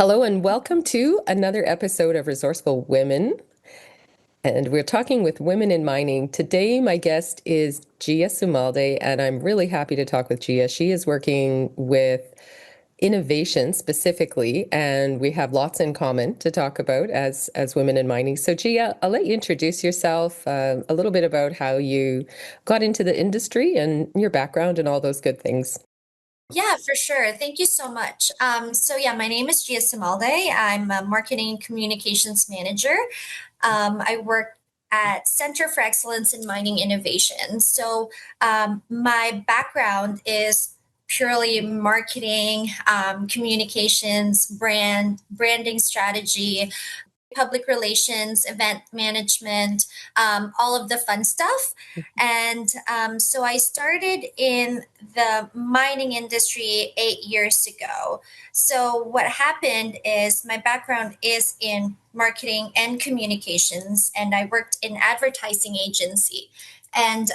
Hello and welcome to another episode of Resourceful Women. And we're talking with women in mining. Today, my guest is Giak Sumalde, and I'm really happy to talk with Giah. She is working with innovation specifically, and we have lots in common to talk about as women in mining. So, Giah, I'll let you introduce yourself, a little bit about how you got into the industry and your background and all those good things. Yeah, for sure. Thank you so much. My name is Giak Sumalde. I'm a marketing communications manager. I work at Center for Excellence in Mining Innovation. My background is purely marketing, communications, branding strategy, public relations, event management, all of the fun stuff. And I started in the mining industry 8 years ago. So what happened is my background is in marketing and communications, and I worked in advertising agency. And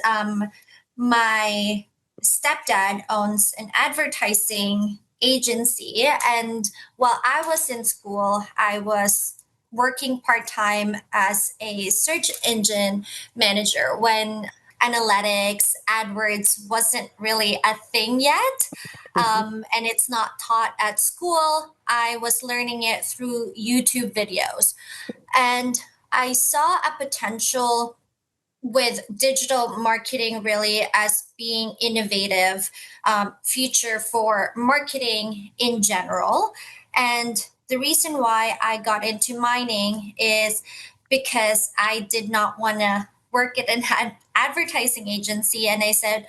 my stepdad owns an advertising agency, and while I was in school, I was working part time as a search engine manager when analytics, AdWords wasn't really a thing yet. And it's not taught at school. I was learning it through YouTube videos. And I saw a potential with digital marketing really as being innovative future for marketing in general. And the reason why I got into mining is because I did not want to work at an advertising agency. And I said,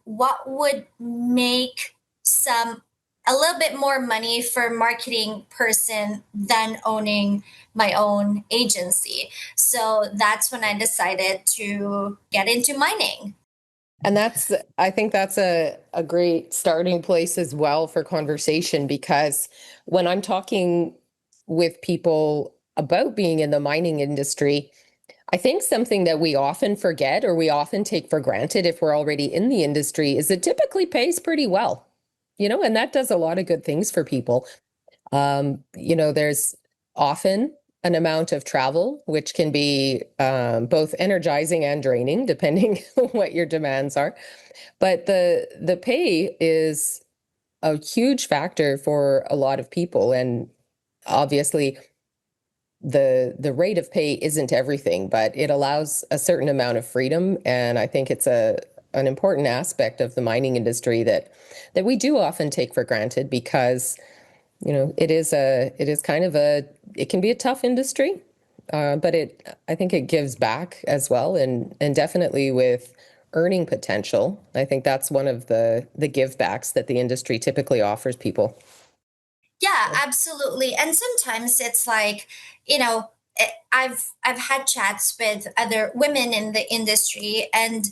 what would make some a little bit more money for a marketing person than owning my own agency? So that's when I decided to get into mining. And I think that's a great starting place as well for conversation, because when I'm talking with people about being in the mining industry, I think something that we often forget or we often take for granted if we're already in the industry is it typically pays pretty well, and that does a lot of good things for people. There's often an amount of travel, which can be both energizing and draining, depending what your demands are. But the pay is a huge factor for a lot of people, and obviously the rate of pay isn't everything, but it allows a certain amount of freedom, and I think it's an important aspect of the mining industry that we do often take for granted because it can be a tough industry, but I think it gives back as well, and definitely with earning potential. I think that's one of the give backs that the industry typically offers people. Yeah, absolutely. And sometimes it's like, you know, I've had chats with other women in the industry, and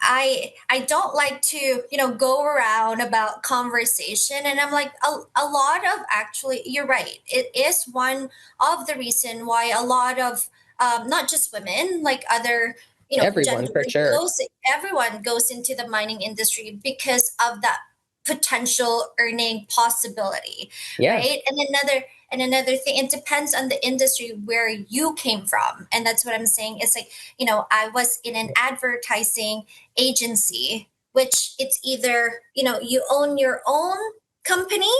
I don't like to, go around about conversation. And I'm like, a lot of, actually, you're right. It is one of the reason why a lot of, not just women, like other, Everyone, gender, for sure. everyone goes into the mining industry because of that potential earning possibility, Yeah. right? And another thing, it depends on the industry where you came from. And that's what I'm saying. It's like, I was in an advertising agency, which it's either, you own your own company,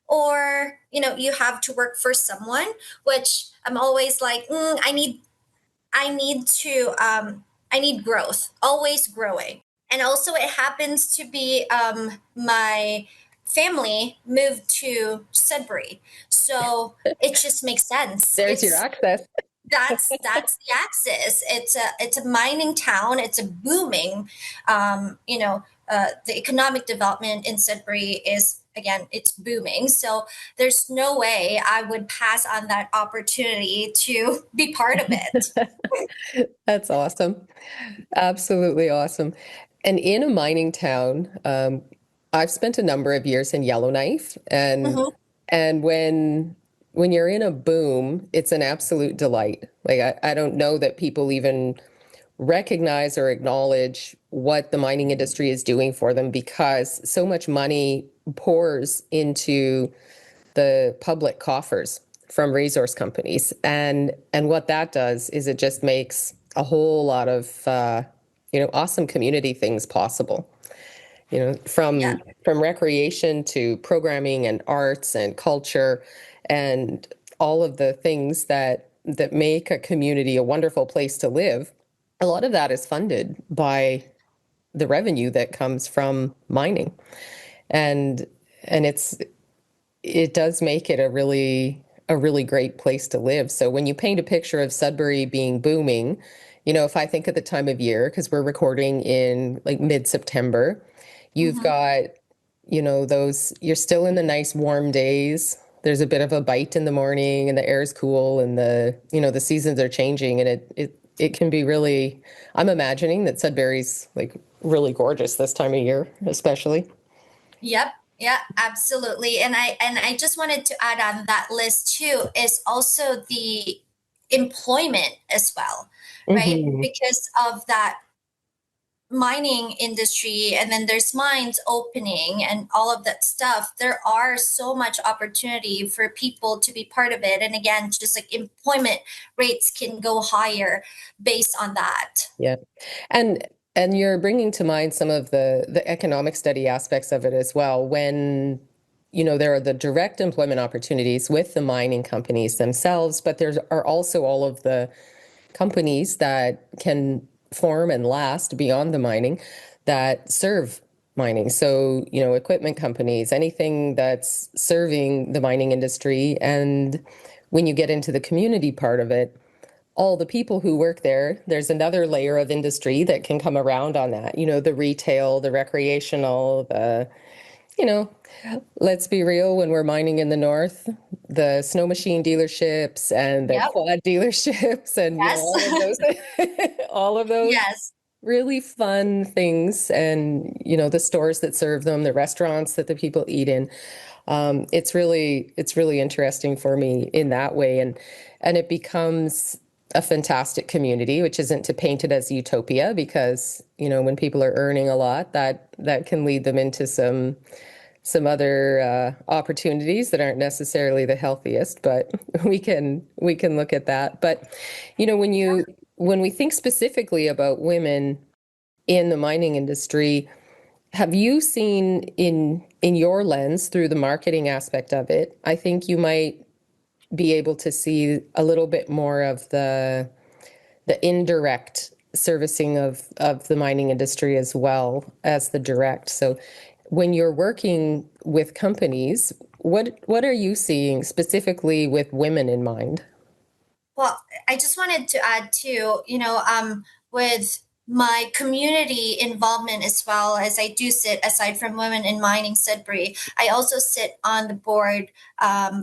or, you have to work for someone, which I'm always like, I need growth, always growing. And also it happens to be, my family moved to Sudbury. So it just makes sense. There's your It's access. that's the axis. It's a mining town. It's a booming. The economic development in Sudbury is, again, it's booming. So there's no way I would pass on that opportunity to be part of it. That's awesome. Absolutely awesome. And in a mining town, I've spent a number of years in Yellowknife, and Mhm. when you're in a boom, it's an absolute delight. Like I don't know that people even recognize or acknowledge what the mining industry is doing for them, because so much money pours into the public coffers from resource companies. And what that does is it just makes a whole lot of awesome community things possible. Yeah. From recreation to programming and arts and culture and all of the things that make a community a wonderful place to live. A lot of that is funded by the revenue that comes from mining. And and it does make it a really great place to live. So when you paint a picture of Sudbury being booming, if I think of the time of year, because we're recording in like mid-September, you've Hmm. got, you're still in the nice warm days. There's a bit of a bite in the morning and the air is cool and the seasons are changing and it can be really, I'm imagining that Sudbury's like really gorgeous this time of year, especially. Yep. Yeah, absolutely. And I just wanted to add on that list too is also the employment as well, right? Hmm. Because of that mining industry and then there's mines opening and all of that stuff, there are so much opportunity for people to be part of it. And again, just like employment rates can go higher based on that. Yeah. And and you're bringing to mind some of the economic study aspects of it as well. When, there are the direct employment opportunities with the mining companies themselves, but there are also all of the companies that can form and last beyond the mining that serve mining. So, equipment companies, anything that's serving the mining industry. And when you get into the community part of it, all the people who work there, there's another layer of industry that can come around on that. The retail, the recreational, you know, let's be real, when we're mining in the north, the snow machine dealerships and the Yep. quad dealerships and, Yes. all of those, all of those Yes. really fun things and, the stores that serve them, the restaurants that the people eat in. It's really interesting for me in that way. And it becomes a fantastic community, which isn't to paint it as utopia because, when people are earning a lot, that can lead them into some other opportunities that aren't necessarily the healthiest, but we can look at that. But when we think specifically about women in the mining industry, have you seen in your lens through the marketing aspect of it? I think you might be able to see a little bit more of the indirect servicing of the mining industry as well as the direct. So when you're working with companies, what are you seeing specifically with women in mind? Well, I just wanted to add too, with my community involvement as well as I do sit aside from Women in Mining Sudbury, I also sit on the board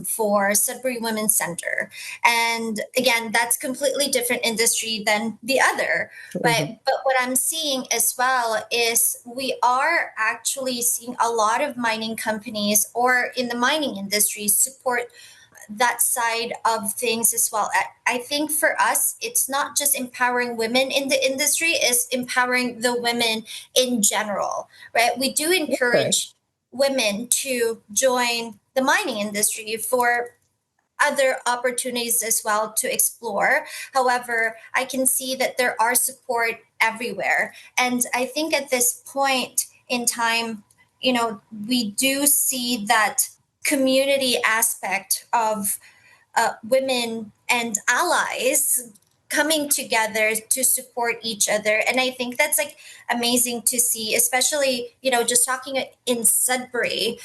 for Sudbury Women's Center. And again, that's completely different industry than the other. Mhm. But what I'm seeing as well is we are actually seeing a lot of mining companies or in the mining industry support that side of things as well. I think for us, it's not just empowering women in the industry, it's empowering the women in general, right? We do Okay. encourage women to join the mining industry for other opportunities as well to explore. However, I can see that there are support everywhere. And I think at this point in time, we do see that community aspect of women and allies coming together to support each other. And I think that's like amazing to see, especially just talking in Sudbury.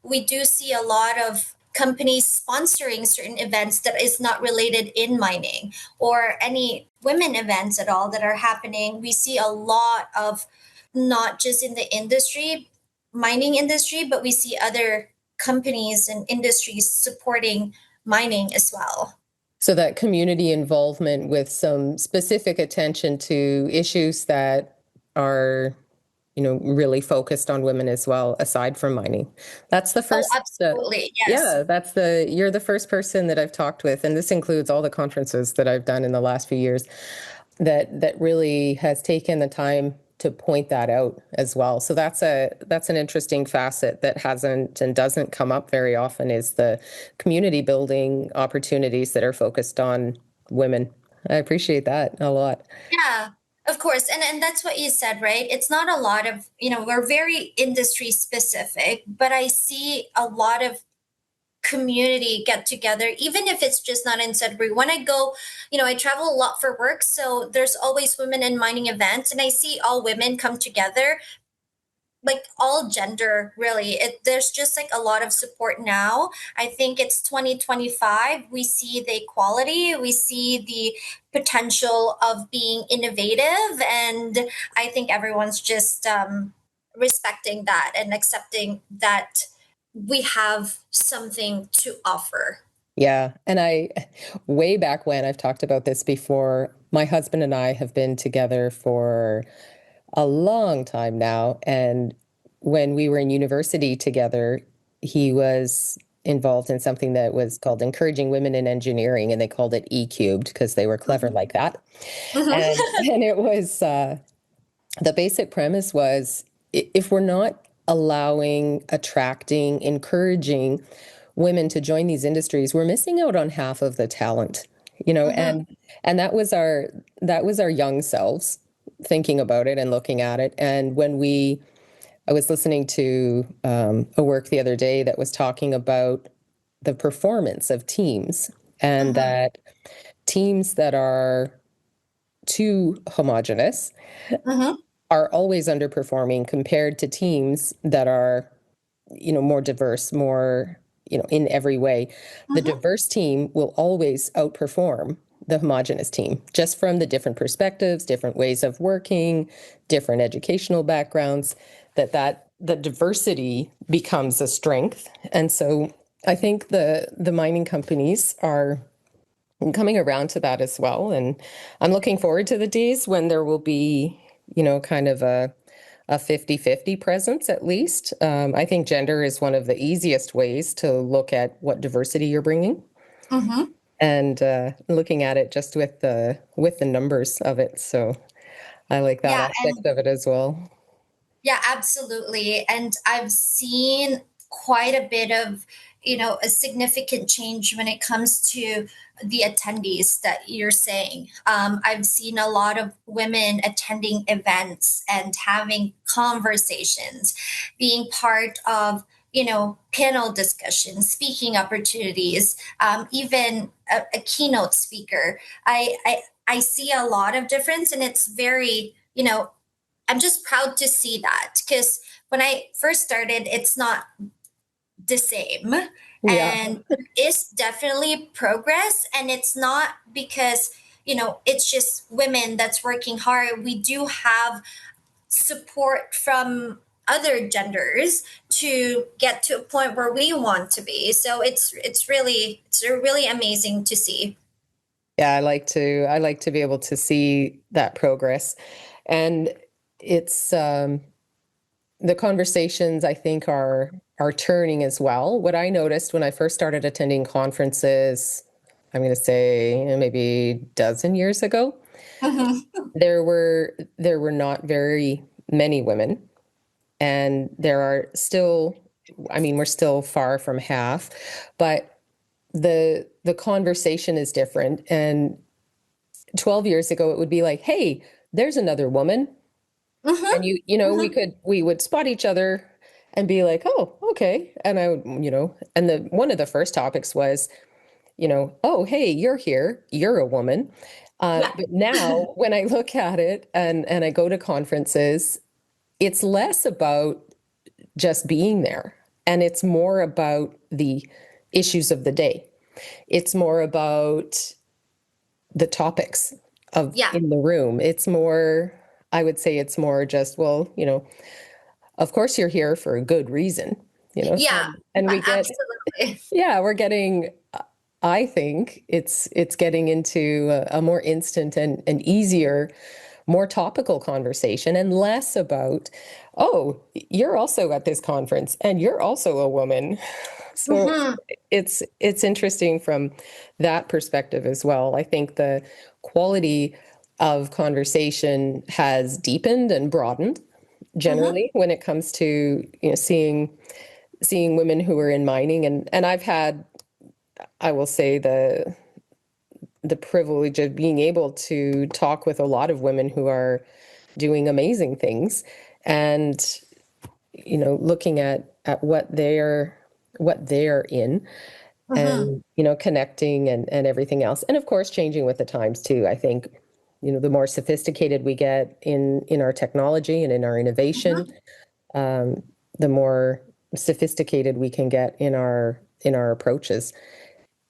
We do see a lot of companies sponsoring certain events that is not related in mining or any women events at all that are happening. We see a lot of, not just in the industry, mining industry, but we see other companies and industries supporting mining as well. So that community involvement with some specific attention to issues that are, really focused on women as well, aside from mining. That's the Oh, first, absolutely. Yes. yeah, you're the first person that I've talked with, and this includes all the conferences that I've done in the last few years that really has taken the time to point that out as well. So that's an interesting facet that hasn't and doesn't come up very often, is the community building opportunities that are focused on women. I appreciate that a lot. Yeah, of course. And that's what you said, right? It's not a lot of, we're very industry specific, but I see a lot of community get together, even if it's just not in Sudbury. When I go, I travel a lot for work, so there's always women in mining events, and I see all women come together, like all gender, really. There's just like a lot of support now. I think it's 2025. We see the equality, we see the potential of being innovative, and I think everyone's just respecting that and accepting that we have something to offer. Yeah. And way back when, I've talked about this before, my husband and I have been together for a long time now. And when we were in university together, he was involved in something that was called Encouraging Women in Engineering, and they called it E cubed because they were clever like that. And Mhm. and it was the basic premise was, if we're not allowing, attracting, encouraging women to join these industries, we're missing out on half of the talent, Mhm. and that was our young selves thinking about it and looking at it. And I was listening to a work the other day that was talking about the performance of teams, and Mhm. that teams that are too homogenous Mhm. are always underperforming compared to teams that are, more diverse, more, in every way. The Mhm. diverse team will always outperform the homogenous team, just from the different perspectives, different ways of working, different educational backgrounds, that the diversity becomes a strength. And so I think the mining companies are coming around to that as well. And I'm looking forward to the days when there will be, kind of a 50-50 presence at least. I think gender is one of the easiest ways to look at what diversity you're bringing, Mhm. and looking at it just with the numbers of it. So I like that Yeah, aspect and of it as well. yeah, absolutely. And I've seen quite a bit of, a significant change when it comes to the attendees that you're saying. I've seen a lot of women attending events and having conversations, being part of, panel discussions, speaking opportunities, even a keynote speaker. I see a lot of difference, and it's very, I'm just proud to see that, because when I first started, it's not the same. Yeah. And there is definitely progress. And it's not because, it's just women that's working hard. We do have support from other genders to get to a point where we want to be. So it's really amazing to see. Yeah, I like to be able to see that progress. And it's the conversations, I think, are turning as well. What I noticed when I first started attending conferences, I'm going to say maybe a dozen years ago, Mhm. there were not very many women, and there are still, I mean, we're still far from half, but the conversation is different. And 12 years ago, it would be like, hey, there's another woman. Mhm. And we Mhm. we would spot each other and be like, oh, okay. And I would, and the one of the first topics was, oh, hey, you're here, you're a woman. Yeah. But now when I look at it, and I go to conferences, it's less about just being there, and it's more about the issues of the day. It's more about the topics of Yeah. in the room. It's more, I would say it's more just, well, of course you're here for a good reason, Yeah. and we get, Absolutely. yeah, we're getting, I think it's getting into a more instant and easier, more topical conversation, and less about, oh, you're also at this conference and you're also a woman. So Mhm. it's interesting from that perspective as well. I think the quality of conversation has deepened and broadened Mm-hmm. generally when it comes to, seeing women who are in mining. And I've had, I will say, the privilege of being able to talk with a lot of women who are doing amazing things, and looking at what they're in, Mm-hmm. and connecting, and everything else, and of course changing with the times too. I think the more sophisticated we get in our technology and in our innovation, Mm-hmm. um, the more sophisticated we can get in our approaches.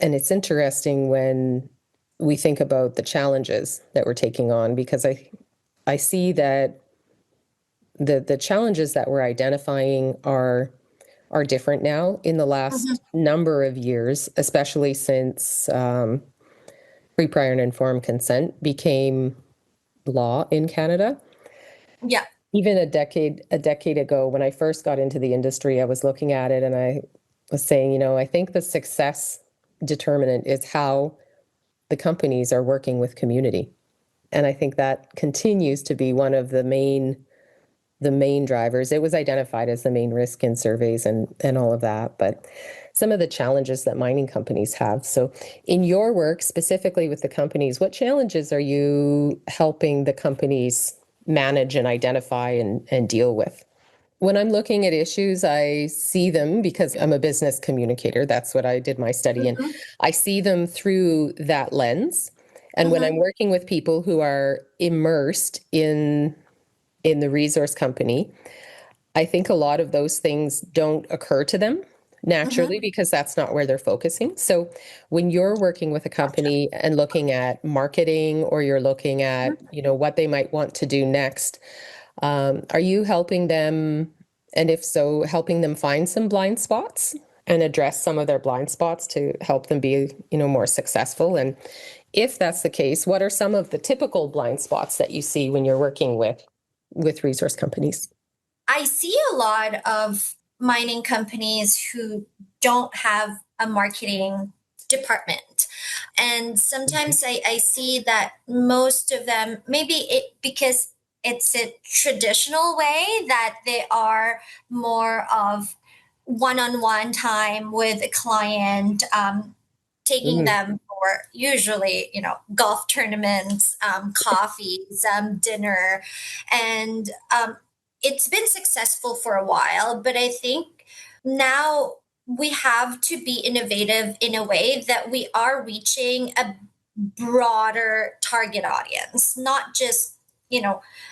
And it's interesting when we think about the challenges that we're taking on, because I see that the challenges that we're identifying are different now in the Mm-hmm. last number of years, especially since free, prior, and informed consent became law in Canada. Yeah. Even a decade ago, when I first got into the industry, I was looking at it and I was saying, I think the success determinant is how the companies are working with community. And I think that continues to be one of the main drivers. It was identified as the main risk in surveys and all of that, but some of the challenges that mining companies have. So in your work, specifically with the companies, what challenges are you helping the companies manage and identify and deal with? When I'm looking at issues, I see them because I'm a business communicator. That's what I did my study in. Mm-hmm. I see them through that lens. And when I'm Mm-hmm. working with people who are immersed in the resource company, I think a lot of those things don't occur to them naturally Mm-hmm. because that's not where they're focusing. So when you're working with a Gotcha. company and looking at marketing, or you're looking at, what they might want to do next, are you helping them? And if so, helping them find some blind spots and address some of their blind spots to help them be, more successful. And if that's the case, what are some of the typical blind spots that you see when you're working with resource companies? I see a lot of mining companies who don't have a marketing department. And sometimes I see that most of them, maybe it because it's a traditional way that they are more of one-on-one time with a client, taking Mm, them for usually, golf tournaments, coffees, dinner, and it's been successful for a while, but I think now we have to be innovative in a way that we are reaching a broader target audience, not just,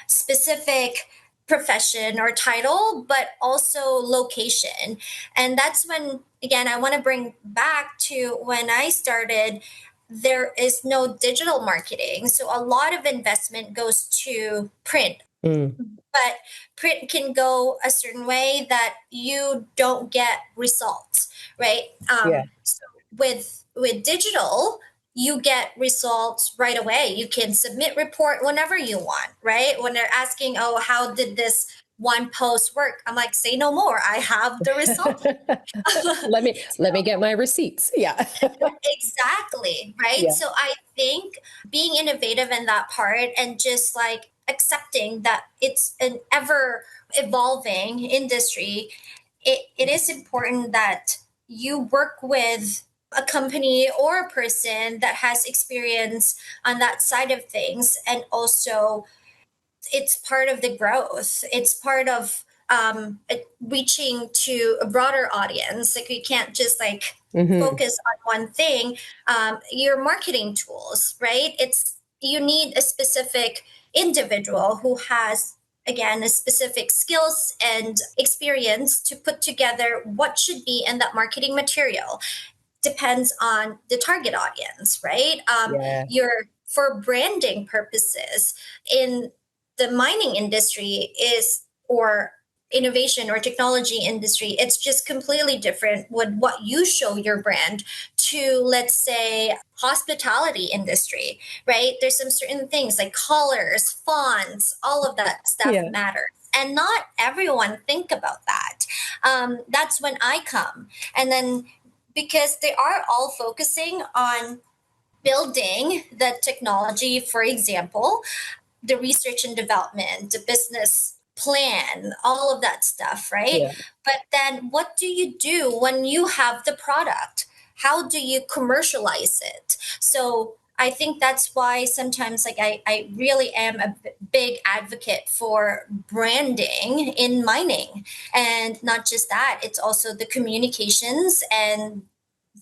specific profession or title, but also location. And that's when, again, I want to bring back to when I started, there is no digital marketing. So a lot of investment goes to print, mm, but print can go a certain way that you don't get results, right? yeah. So with digital, you get results right away. You can submit report whenever you want, right? When they're asking, oh, how did this one post work, I'm like, say no more, I have the result. Let me get my receipts. Yeah. Exactly, right? Yeah. So I think being innovative in that part and just like accepting that it's an ever evolving industry, it is important that you work with a company or a person that has experience on that side of things, and also it's part of the growth. It's part of reaching to a broader audience. Like we can't just like Hmm. focus on one thing. Your marketing tools, right? It's you need a specific individual who has again a specific skills and experience to put together what should be in that marketing material. Depends on the target audience, right? Yeah. Your for branding purposes in the mining industry is or innovation or technology industry, it's just completely different with what you show your brand to, let's say, hospitality industry, right? There's some certain things like colors, fonts, all of that stuff Yeah. matters, and not everyone think about that. That's when I come, and then because they are all focusing on building the technology, for example, the research and development, the business plan, all of that stuff, right? Yeah. But then what do you do when you have the product? How do you commercialize it? So I think that's why sometimes like I really am a big advocate for branding in mining. And not just that, it's also the communications and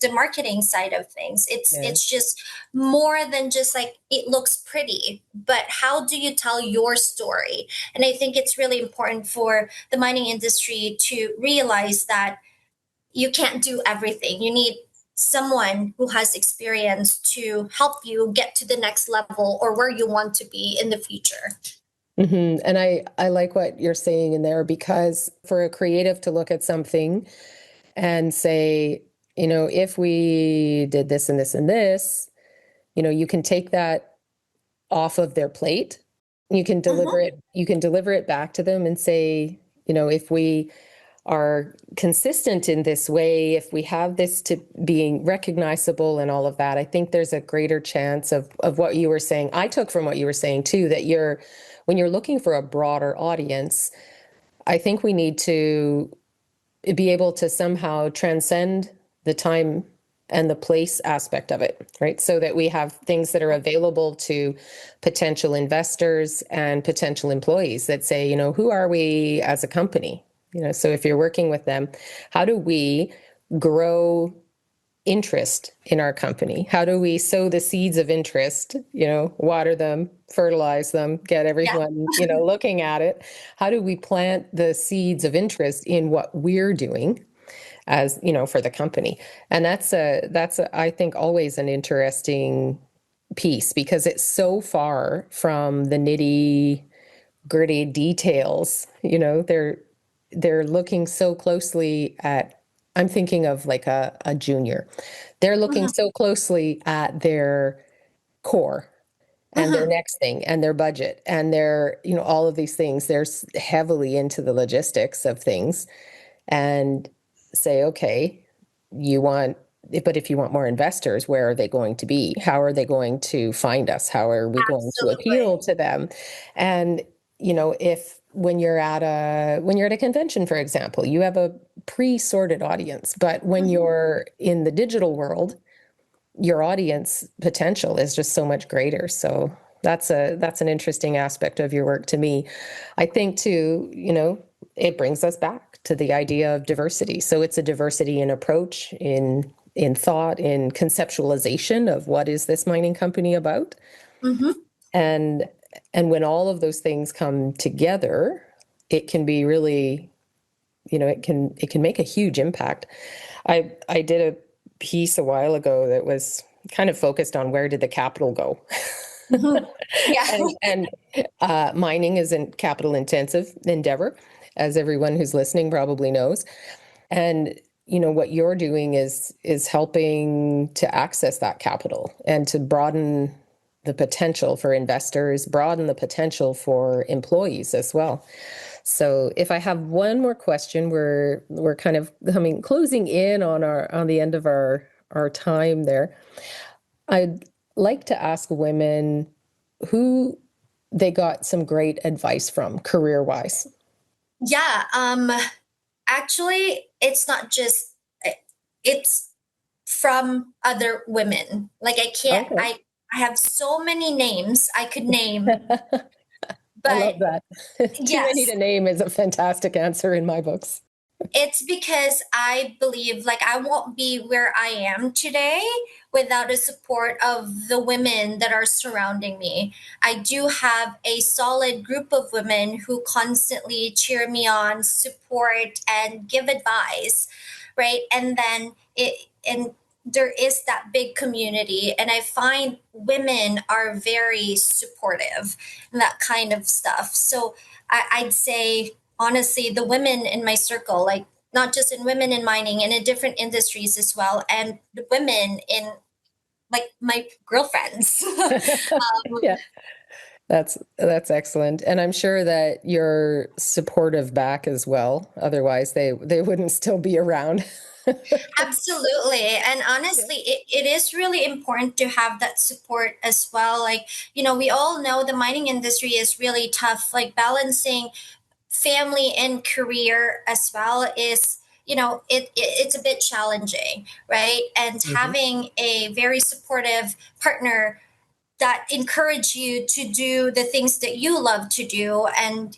the marketing side of things. it's Yeah. it's just more than just like it looks pretty, but how do you tell your story? And I think it's really important for the mining industry to realize that you can't do everything. You need someone who has experience to help you get to the next level or where you want to be in the future. And I like what you're saying in there, because for a creative to look at something and say, if we did this and this and this, you can take that off of their plate. Mm-hmm. You can deliver it back to them and say, if we are consistent in this way, if we have this to being recognizable and all of that, I think there's a greater chance of what you were saying. I took from what you were saying too, that when you're looking for a broader audience, I think we need to be able to somehow transcend the time and the place aspect of it, right? So that we have things that are available to potential investors and potential employees that say, who are we as a company? So if you're working with them, how do we grow interest in our company? How do we sow the seeds of interest, water them, fertilize them, get Yeah. everyone, looking at it? How do we plant the seeds of interest in what we're doing as, for the company? And that's I think always an interesting piece, because it's so far from the nitty gritty details. They're looking so closely at, I'm thinking of like a junior. They're looking Mm-hmm. so closely at their core and their Mm-hmm. next thing and their budget and their, all of these things. They're heavily into the logistics of things, and say, okay, you want, but if you want more investors, where are they going to be? How are they going to find us? How are we going to appeal Absolutely. to them? And, if when you're at a convention, for example, you have a pre-sorted audience, but when Mm-hmm. you're in the digital world, your audience potential is just so much greater. So that's an interesting aspect of your work to me. I think too, it brings us back to the idea of diversity. So it's a diversity in approach, in thought, in conceptualization of what is this mining company about. Mm-hmm. And when all of those things come together, it can be really, it can make a huge impact. I did a piece a while ago that was kind of focused on where did the capital go. Mm-hmm. Yeah. And mining is a capital intensive endeavor, as everyone who's listening probably knows. And what you're doing is helping to access that capital and to broaden the potential for investors, broaden the potential for employees as well. So if I have one more question, we're kind of closing in on the end of our time there. I'd like to ask women who they got some great advice from career wise. Yeah. Actually, it's not just, it's from other women. Like I can't, Okay. I have so many names I could name, I but love that. Too many yes, to name is a fantastic answer in my books. it's because I believe like I won't be where I am today without the support of the women that are surrounding me. I do have a solid group of women who constantly cheer me on, support, and give advice, right? And there is that big community, and I find women are very supportive and that kind of stuff. So I'd say honestly, the women in my circle, like not just in women in mining and in different industries as well, and the women in like my girlfriends. Yeah. That's excellent. And I'm sure that you're supportive back as well. Otherwise they wouldn't still be around. Absolutely. And Yeah. honestly, it is really important to have that support as well. Like, we all know the mining industry is really tough. Like balancing family and career as well is, it's a bit challenging, right? And Mhm. having a very supportive partner that encourage you to do the things that you love to do, and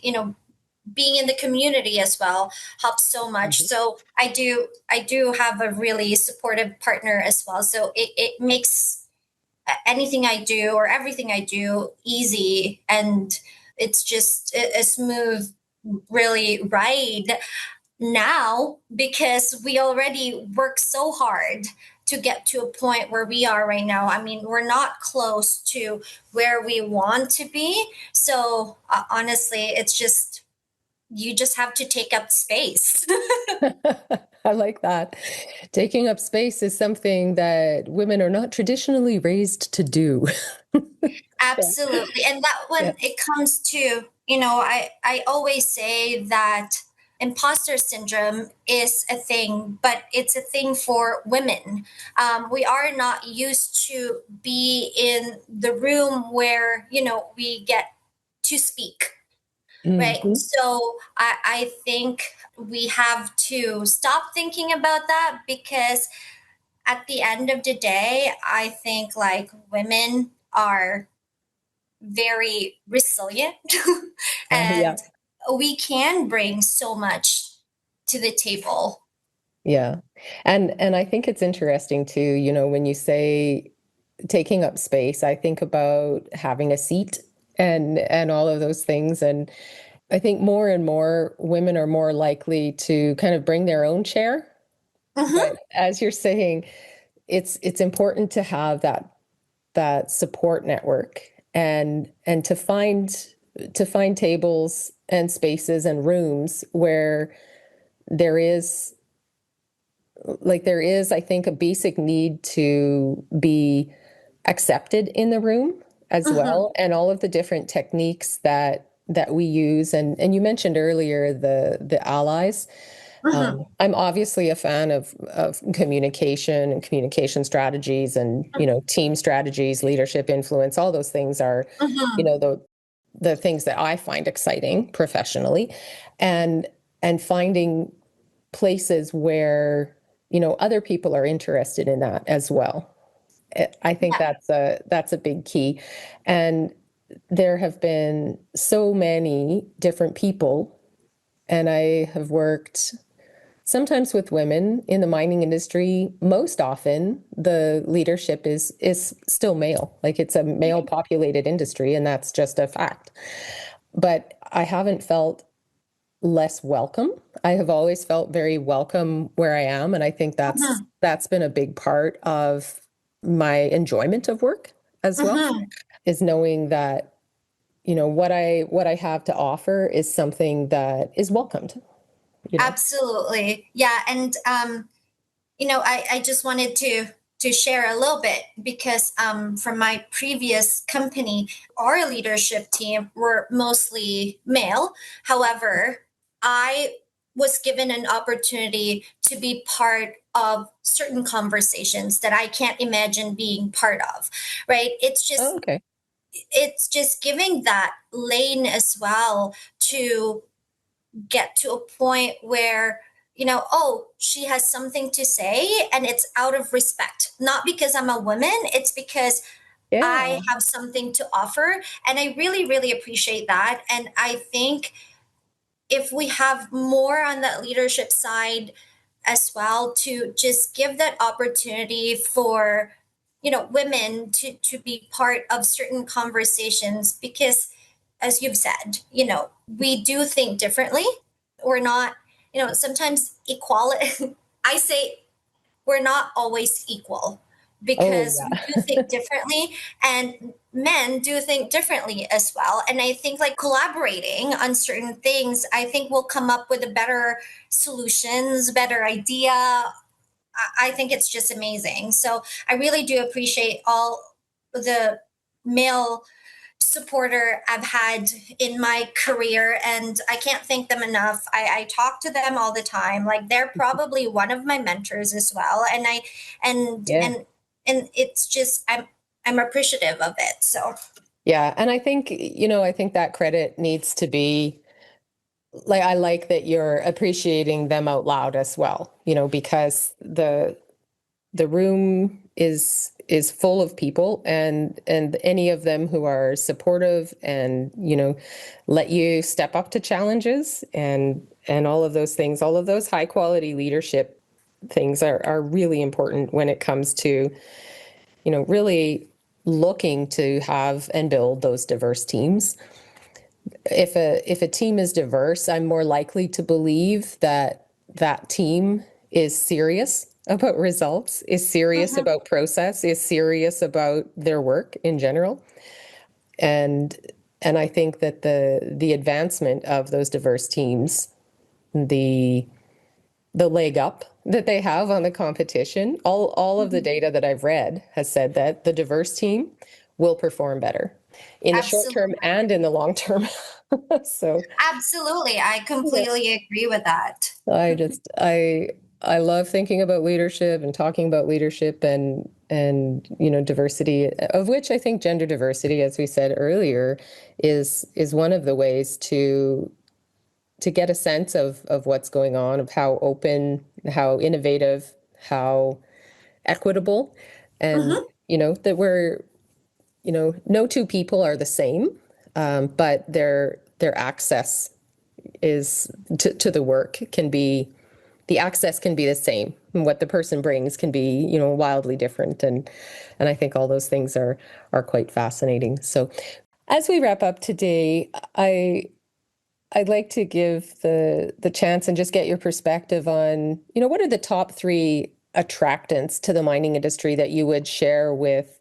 being in the community as well helps so much. Mhm. So I do have a really supportive partner as well, so it makes anything I do or everything I do easy, and it's just a smooth really ride now, because we already work so hard to get to a point where we are right now. I mean, we're not close to where we want to be. So honestly, it's just, you just have to take up space. I like that. Taking up space is something that women are not traditionally raised to do. Yeah. Absolutely. And that Yeah. when it comes to, I always say that imposter syndrome is a thing, but it's a thing for women. We are not used to be in the room where, we get to speak, right? Mhm. So I think we have to stop thinking about that, because at the end of the day, I think like women are very resilient Yeah. and we can bring so much to the table. Yeah. And I think it's interesting too, when you say taking up space, I think about having a seat and all of those things. And I think more and more women are more likely to kind of bring their own chair. Hmm. But as you're saying, it's important to have that support network and to find tables and spaces and rooms where there is there is, I think, a basic need to be accepted in the room as Hmm. well, and all of the different techniques that we use. And you mentioned earlier the allies. Hmm. I'm obviously a fan of communication and communication strategies and team strategies, leadership influence. All those things are Hmm. the things that I find exciting professionally, and finding places where other people are interested in that as well. I think Yeah. that's a big key. And there have been so many different people, and I have worked sometimes with women in the mining industry. Most often the leadership is still male. Like, it's a male populated industry, and that's just a fact. But I haven't felt less welcome. I have always felt very welcome where I am, and I think that's Hmm. that's been a big part of my enjoyment of work as well, Hmm. is knowing that what I have to offer is something that is welcomed, you know. Absolutely. Yeah. And I just wanted to share a little bit, because from my previous company, our leadership team were mostly male. However, I was given an opportunity to be part of certain conversations that I can't imagine being part of, right? it's Oh, just okay. it's just giving that lane as well, to get to a point where, oh, she has something to say, and it's out of respect, not because I'm a woman, it's because I Yeah. have something to offer. And I really really appreciate that, and I think if we have more on that leadership side as well, to just give that opportunity for women to be part of certain conversations, because as you've said, we do think differently. We're not, sometimes equality. I say we're not always equal, Oh, because we do yeah. think differently, and men do think differently as well. And I think like collaborating on certain things, I think we'll come up with a better solutions, better idea. I think it's just amazing. So I really do appreciate all the male supporter I've had in my career, and I can't thank them enough. I talk to them all the time. Like they're probably one of my mentors as well, and I and Yeah. and and it's just I'm appreciative of it. So Yeah. And I think, I think that credit needs to be like, I like that you're appreciating them out loud as well, because the room is full of people, and any of them who are supportive and let you step up to challenges, and all of those things, all of those high quality leadership things are really important when it comes to really looking to have and build those diverse teams. If a team is diverse, I'm more likely to believe that that team is serious about results, is serious mhm, about process, is serious about their work in general. And and I think that the advancement of those diverse teams, the the leg up that they have on the competition, all of the mhm. data that I've read has said that the diverse team will perform better in the short term Absolutely, and in the long term. So absolutely, I yeah. completely agree with that. I just I love thinking about leadership and talking about leadership, and diversity, of which I think gender diversity, as we said earlier, is one of the ways to get a sense of what's going on, of how open, how innovative, how equitable, and Hmm. that we're no two people are the same, but their access is to the work can be the access can be the same, and what the person brings can be wildly different, and I think all those things are quite fascinating. So as we wrap up today, I'd like to give the chance and just get your perspective on what are the top three attractants to the mining industry that you would share with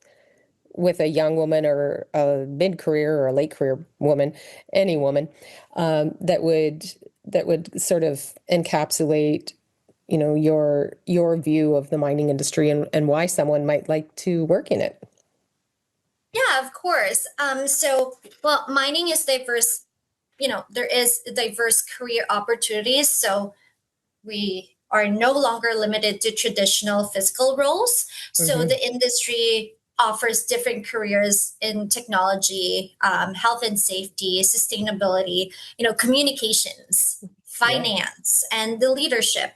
a young woman or a mid-career or a late-career woman, any woman, that would sort of encapsulate, your view of the mining industry, and why someone might like to work in it. Yeah, of course. Well, mining is diverse. There is diverse career opportunities. So we are no longer limited to traditional physical roles. So Hmm. the industry offers different careers in technology, health and safety, sustainability, communications, Yeah, finance, and the leadership.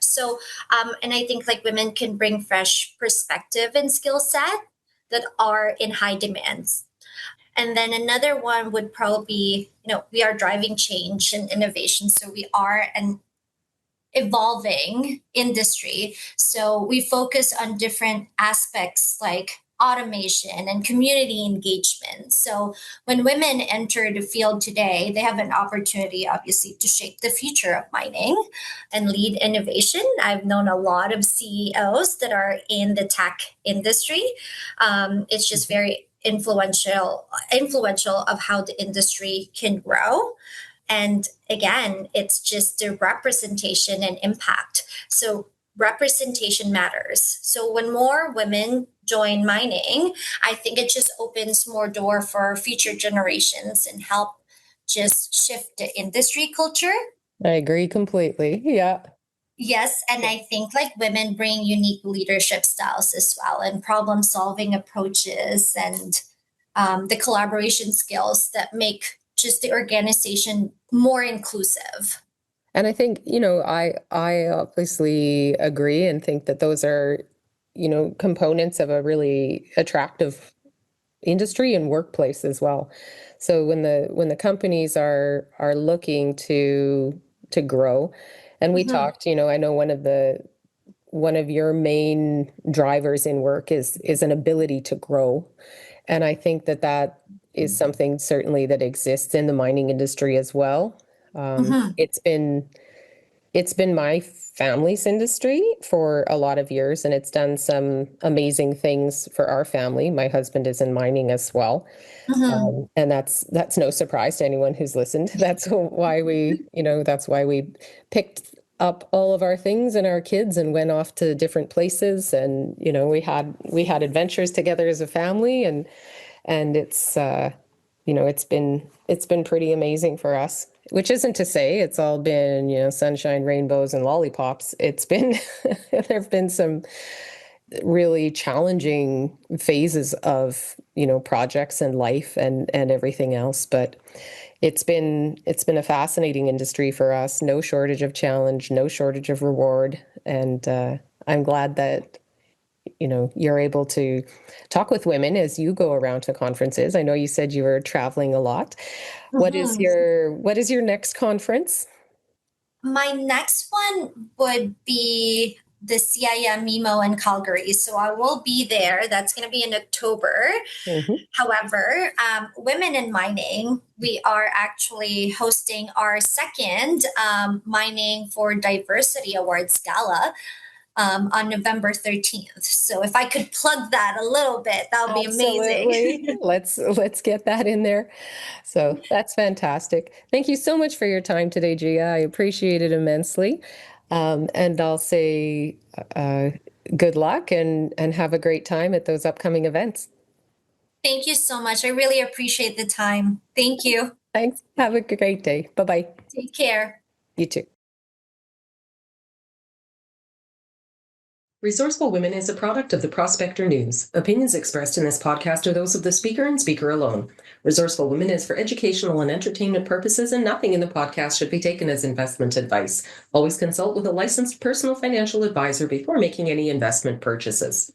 And I think like women can bring fresh perspective and skill set that are in high demands. And then another one would probably be, we are driving change and innovation. So we are an evolving industry. So we focus on different aspects like automation and community engagement. So when women enter the field today, they have an opportunity, obviously, to shape the future of mining and lead innovation. I've known a lot of CEOs that are in the tech industry. It's just very influential of how the industry can grow. And again, it's just the representation and impact. So representation matters. So when more women join mining, I think it just opens more door for future generations and help just shift the industry culture. I agree completely. Yeah. Yes, and I think like women bring unique leadership styles as well, and problem solving approaches, and the collaboration skills that make just the organization more inclusive. And I think, I obviously agree and think that those are, components of a really attractive industry and workplace as well. So when the companies are looking to grow, and we Mhm, talked, I know one of your main drivers in work is an ability to grow. And I think that is something certainly that exists in the mining industry as well. mhm, It's been my family's industry for a lot of years, and it's done some amazing things for our family. My husband is in mining as well. mhm. And that's no surprise to anyone who's listened. That's why we picked up all of our things and our kids and went off to different places. And, we had adventures together as a family, and it's it's been pretty amazing for us. Which isn't to say it's all been, sunshine, rainbows, and lollipops. It's been there have been some really challenging phases of, projects and life and everything else. But it's been a fascinating industry for us. No shortage of challenge, no shortage of reward, and I'm glad that you're able to talk with women as you go around to conferences. I know you said you were traveling a lot. Mhm. What is your next conference? My next one would be the Giah Mimo in Calgary. So I will be there. That's going to be in October. Hmm. However, Women in Mining, we are actually hosting our second Mining for Diversity Awards Gala on November 13th. So if I could plug that a little bit, that would be Absolutely. amazing. Let's get that in there. So that's fantastic. Thank you so much for your time today, Gia. I appreciate it immensely. And I'll say uh, good luck and have a great time at those upcoming events. Thank you so much. I really appreciate the time. Thank you. Thanks. Have a great day. Bye-bye. Take care. You too. Resourceful Women is a product of the Prospector News. Opinions expressed in this podcast are those of the speaker and speaker alone. Resourceful Women is for educational and entertainment purposes, and nothing in the podcast should be taken as investment advice. Always consult with a licensed personal financial advisor before making any investment purchases.